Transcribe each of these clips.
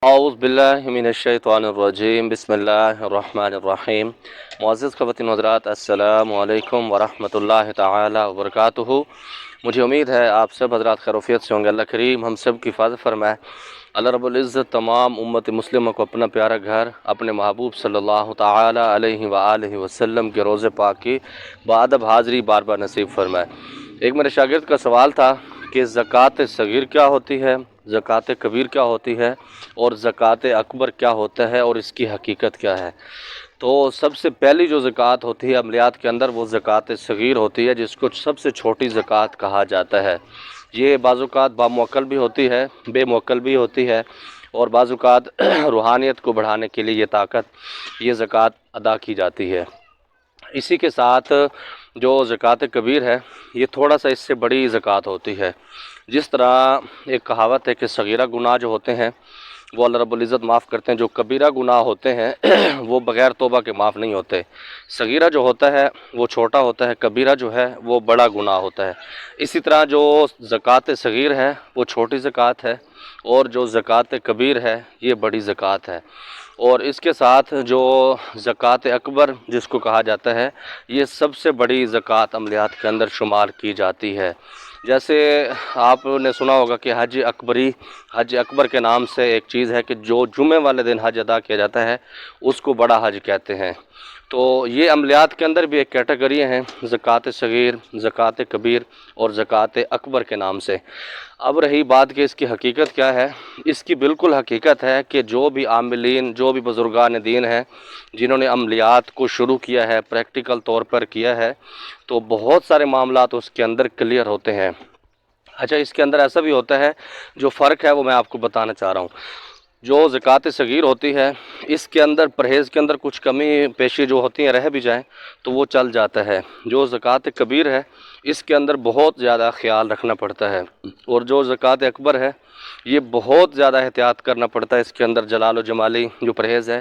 اعوذ باللہ من الشیطان الرجیم بسم اللہ الرحمن الرحیم معزز خواتین و حضرات، السلام علیکم ورحمۃ اللہ تعالی وبرکاتہ۔ مجھے امید ہے آپ سب حضرات خیروفیت سے ہوں گے۔ اللہ کریم ہم سب کی حفاظت فرمائے۔ اللہ رب العزت تمام امت مسلمہ کو اپنا پیارا گھر اپنے محبوب صلی اللہ تعالی علیہ وآلہ وسلم کے روضے پاک کی بادب حاضری بار بار نصیب فرمائے۔ ایک میرے شاگرد کا سوال تھا کہ زکوٰۃ صغیر کیا ہوتی ہے، زکوٰۃ کبیر کیا ہوتی ہے، اور زکوٰۃ اکبر کیا ہوتا ہے اور اس کی حقیقت کیا ہے۔ تو سب سے پہلی جو زکوٰۃ ہوتی ہے عملیات کے اندر، وہ زکوٰۃ صغیر ہوتی ہے، جس کو سب سے چھوٹی زکوٰۃ کہا جاتا ہے۔ یہ بعض اوقات باموکل بھی ہوتی ہے، بے موکل بھی ہوتی ہے، اور بعض اوقات روحانیت کو بڑھانے کے لیے یہ طاقت، یہ زکوٰۃ ادا کی جاتی ہے۔ اسی کے ساتھ جو زکوٰۃ کبیر ہے، یہ تھوڑا سا اس سے بڑی زکوٰۃ ہوتی ہے۔ جس طرح ایک کہاوت ہے کہ صغیرہ گناہ جو ہوتے ہیں وہ اللہ رب العزت معاف کرتے ہیں، جو کبیرہ گناہ ہوتے ہیں وہ بغیر توبہ کے معاف نہیں ہوتے۔ صغیرہ جو ہوتا ہے وہ چھوٹا ہوتا ہے، کبیرہ جو ہے وہ بڑا گناہ ہوتا ہے۔ اسی طرح جو زکوٰۃ صغیر ہے وہ چھوٹی زکوٰۃ ہے، اور جو زکوٰۃ کبیر ہے یہ بڑی زکوٰۃ ہے۔ اور اس کے ساتھ جو زکوٰۃ اکبر جس کو کہا جاتا ہے، یہ سب سے بڑی زکوٰۃ عملیات کے اندر شمار کی جاتی ہے۔ جیسے آپ نے سنا ہوگا کہ حج اکبر کے نام سے ایک چیز ہے کہ جو جمعے والے دن حج ادا کیا جاتا ہے اس کو بڑا حج کہتے ہیں۔ تو یہ عملیات کے اندر بھی ایک کیٹیگری ہیں، زکوٰۃ صغیر، زکوٰۃ کبیر اور زکوٰۃ اکبر کے نام سے۔ اب رہی بات کہ اس کی حقیقت کیا ہے، اس کی بالکل حقیقت ہے کہ جو بھی عاملین، جو بھی بزرگان دین ہیں جنہوں نے عملیات کو شروع کیا ہے، پریکٹیکل طور پر کیا ہے، تو بہت سارے معاملات اس کے اندر کلیئر ہوتے ہیں۔ اچھا، اس کے اندر ایسا بھی ہوتا ہے، جو فرق ہے وہ میں آپ کو بتانا چاہ رہا ہوں۔ جو زکوٰۃ صغیر ہوتی ہے، اس کے اندر پرہیز کے اندر کچھ کمی پیشی جو ہوتی ہیں رہ بھی جائیں تو وہ چل جاتا ہے۔ جو زکوٰۃ کبیر ہے اس کے اندر بہت زیادہ خیال رکھنا پڑتا ہے، اور جو زکوٰۃ اکبر ہے یہ بہت زیادہ احتیاط کرنا پڑتا ہے۔ اس کے اندر جلال و جمالی جو پرہیز ہے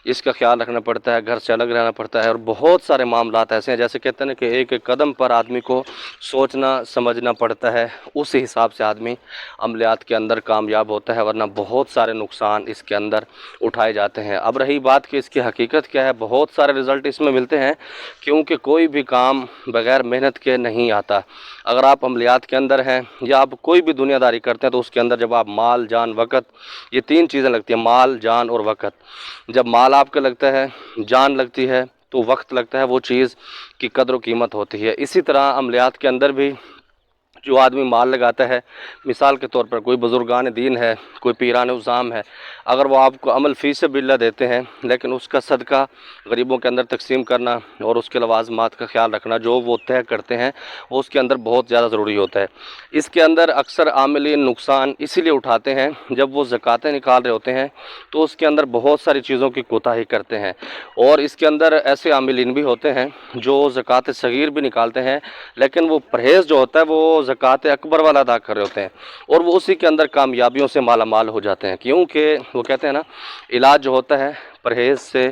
اس کا خیال رکھنا پڑتا ہے، گھر سے الگ رہنا پڑتا ہے، اور بہت سارے معاملات ایسے ہیں، جیسے کہتے ہیں نا کہ ایک ایک قدم پر آدمی کو سوچنا سمجھنا پڑتا ہے، اس حساب سے آدمی عملیات کے اندر کامیاب ہوتا ہے، ورنہ بہت سارے نقصان اس کے اندر اٹھائے جاتے ہیں۔ اب رہی بات کہ اس کی حقیقت کیا ہے، بہت سارے رزلٹ اس میں ملتے ہیں، کیونکہ کوئی بھی کام بغیر محنت کے نہیں آتا۔ اگر آپ عملیات کے اندر ہیں یا آپ کوئی بھی دنیا داری کرتے ہیں تو اس کے اندر جب آپ مال، جان، وقت، یہ تین چیزیں لگتی ہیں، مال، جان اور وقت۔ جب مال آپ کا لگتا ہے، جان لگتی ہے، تو وقت لگتا ہے، وہ چیز کی قدر و قیمت ہوتی ہے۔ اسی طرح عملیات کے اندر بھی جو آدمی مال لگاتا ہے، مثال کے طور پر کوئی بزرگان دین ہے، کوئی پیران اعظام ہے، اگر وہ آپ کو عمل فی سبیل اللہ دیتے ہیں، لیکن اس کا صدقہ غریبوں کے اندر تقسیم کرنا اور اس کے لوازمات کا خیال رکھنا جو وہ طے کرتے ہیں، وہ اس کے اندر بہت زیادہ ضروری ہوتا ہے۔ اس کے اندر اکثر عاملین نقصان اسی لیے اٹھاتے ہیں، جب وہ زکوٰۃیں نکال رہے ہوتے ہیں تو اس کے اندر بہت ساری چیزوں کی کوتاہی کرتے ہیں، اور اس کے اندر ایسے عاملین بھی ہوتے ہیں جو زکوٰۃ صغیر بھی نکالتے ہیں، لیکن وہ پرہیز جو ہوتا ہے وہ زکوٰۃ اکبر والا ادا کر رہے ہوتے ہیں، اور وہ اسی کے اندر کامیابیوں سے مالا مال ہو جاتے ہیں، کیونکہ وہ کہتے ہیں نا، علاج جو ہوتا ہے پرہیز سے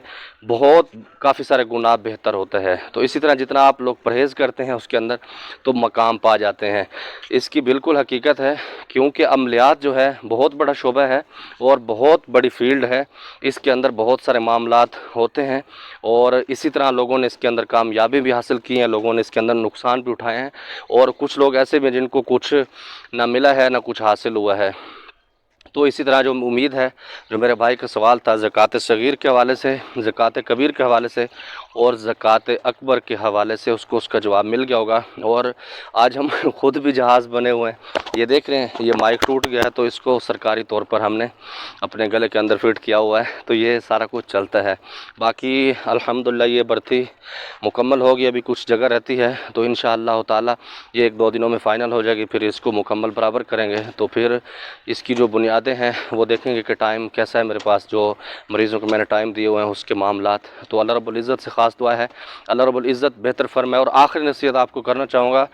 بہت کافی سارے گناہ بہتر ہوتا ہے۔ تو اسی طرح جتنا آپ لوگ پرہیز کرتے ہیں اس کے اندر تو مقام پا جاتے ہیں۔ اس کی بالکل حقیقت ہے، کیونکہ عملیات جو ہے بہت بڑا شعبہ ہے اور بہت بڑی فیلڈ ہے، اس کے اندر بہت سارے معاملات ہوتے ہیں، اور اسی طرح لوگوں نے اس کے اندر کامیابی بھی حاصل کی ہیں، لوگوں نے اس کے اندر نقصان بھی اٹھائے ہیں، اور کچھ لوگ ایسے بھی ہیں جن کو کچھ نہ ملا ہے نہ کچھ حاصل ہوا ہے۔ تو اسی طرح جو امید ہے، جو میرے بھائی کا سوال تھا زکوٰۃ صغیر کے حوالے سے، زکوٰۃ کبیر کے حوالے سے اور زکوٰۃ اکبر کے حوالے سے، اس کو اس کا جواب مل گیا ہوگا۔ اور آج ہم خود بھی جہاز بنے ہوئے ہیں، یہ دیکھ رہے ہیں، یہ مائک ٹوٹ گیا ہے تو اس کو سرکاری طور پر ہم نے اپنے گلے کے اندر فٹ کیا ہوا ہے، تو یہ سارا کچھ چلتا ہے۔ باقی الحمدللہ یہ برتی مکمل ہوگی، ابھی کچھ جگہ رہتی ہے، تو انشاءاللہ تعالی یہ ایک دو دنوں میں فائنل ہو جائے گی، پھر اس کو مکمل برابر کریں گے، تو پھر اس کی جو بنیادیں ہیں وہ دیکھیں گے کہ ٹائم کیسا ہے میرے پاس، جو مریضوں کو میں نے ٹائم دیے ہوئے ہیں اس کے معاملات۔ تو اللہ رب العزت سے خاص دعا ہے اللہ رب العزت بہتر فرمائے۔ اور آخری نصیحت آپ کو کرنا چاہوں گا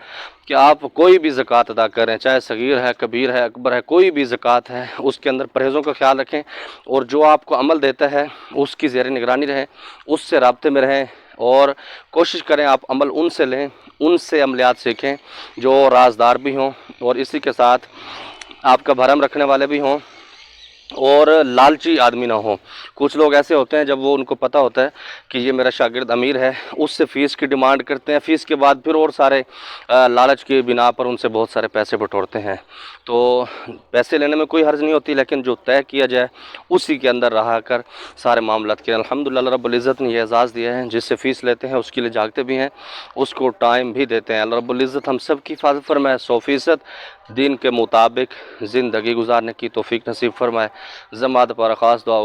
کہ آپ کوئی بھی زکوٰۃ ادا کریں، چاہے صغیر ہے، کبیر ہے، اکبر ہے، کوئی بھی زکوٰۃ ہے، اس کے اندر پرہیزوں کا خیال رکھیں، اور جو آپ کو عمل دیتا ہے اس کی زیر نگرانی رہیں، اس سے رابطے میں رہیں، اور کوشش کریں آپ عمل ان سے لیں، ان سے عملیات سیکھیں جو رازدار بھی ہوں، اور اسی کے ساتھ آپ کا بھرم رکھنے والے بھی ہوں، اور لالچی آدمی نہ ہو۔ کچھ لوگ ایسے ہوتے ہیں جب وہ ان کو پتہ ہوتا ہے کہ یہ میرا شاگرد امیر ہے، اس سے فیس کی ڈیمانڈ کرتے ہیں، فیس کے بعد پھر اور سارے لالچ کی بنا پر ان سے بہت سارے پیسے بٹورتے ہیں۔ تو پیسے لینے میں کوئی حرج نہیں ہوتی، لیکن جو طے کیا جائے اسی کے اندر رہا کر سارے معاملات کے الحمدللہ اللہ رب العزت نے یہ اعزاز دیا ہے، جس سے فیس لیتے ہیں اس کے لیے جاگتے بھی ہیں، اس کو ٹائم بھی دیتے ہیں۔ اللہ رب العزت ہم سب کی حفاظت فرمائے، 100% دین کے مطابق زندگی گزارنے کی توفیق نصیب فرمائے۔ زماد پر خاص دعا